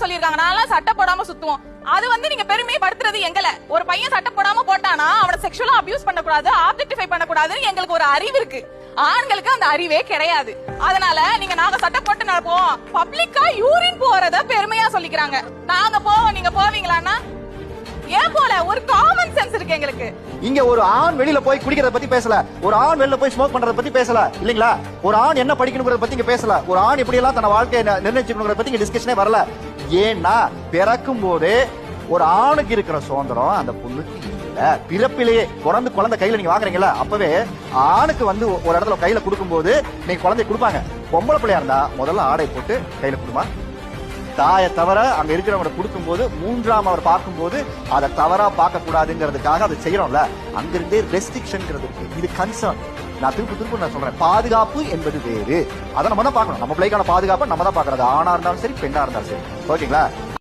சொல்லிருக்காங்க, நான்லாம் சட்டை போடாம சுத்துவோம். அது வந்து நீங்க பெருமைப்படுத்துறது எங்கல? ஒரு பையன் சட்டை போடாம போட்டானா அவனை செக்ஷுவலா அபியூஸ் பண்ணக்கூடாது, ஆப்ஜெக்டிஃபை பண்ணக்கூடாது. எங்களுக்கு ஒரு அறிவு இருக்கு, ஆண்களுக்கு அந்த அறிவே கிடையாது. அதனால நீங்க நாங்க சட்டை போட்டு நடப்போம், பப்ளிக்கா யூரின் போறத பெருமையா சொல்லிக்கிறாங்க. நாங்க போவோம், நீங்க போவீங்களான்னா ஏன் போல? ஒரு காமன் சென்ஸ் இருக்கு எங்களுக்கு. இங்க ஒரு ஆண் வெளியில போய் குடிக்கிறத பத்தி பேசல, ஒரு ஆண் வெளியில போய் ஸ்மோக் பண்றத பத்தி பேசல இல்லீங்களா? ஒரு ஆண் என்ன படிக்கணும்ங்கறத பத்தி இங்க பேசல, ஒரு ஆண் எப்படி எல்லாம் தன் வாழ்க்கையை நிர்ணயிச்சுக்கணும்ங்கறத பத்தி இங்க டிஸ்கஷனே வரல. ஏன்னா பிறக்கும் போதே ஒரு ஆணுக்கு இருக்கிற சுதந்திரம் அந்த பொண்ணுக்கு இல்ல. பிறப்பிலேயே குழந்தை கையில நீங்க வாங்குறீங்களா, அப்பவே ஆணுக்கு வந்து ஒரு இடத்துல கையில கொடுக்கும் போது நீங்க குழந்தைய கொடுப்பாங்க. பொம்பளை பிள்ளையா இருந்தா முதல்ல ஆடை போட்டு கையில கொடுமா, தாயை தவிர அங்க இருக்கிறவங்க கொடுக்கும் போது மூன்றாம் அவர் பார்க்கும் போது அதை தவறா பார்க்க கூடாதுங்கிறதுக்காக அதை செய்யறோம்ல. அங்கிருந்தே ரெஸ்ட்ரிக்ஷன் இது கன்சர்ன். நான் திரும்ப நான் சொல்றேன், பாதுகாப்பு என்பது வேறு. அதை நம்ம தான் பார்க்கணும். நம்ம பிள்ளைக்கான பாதுகாப்பை நம்ம தான் பார்க்கறது, ஆணா இருந்தாலும் சரி பெண்ணா இருந்தாலும் சரி. ஓகேங்களா?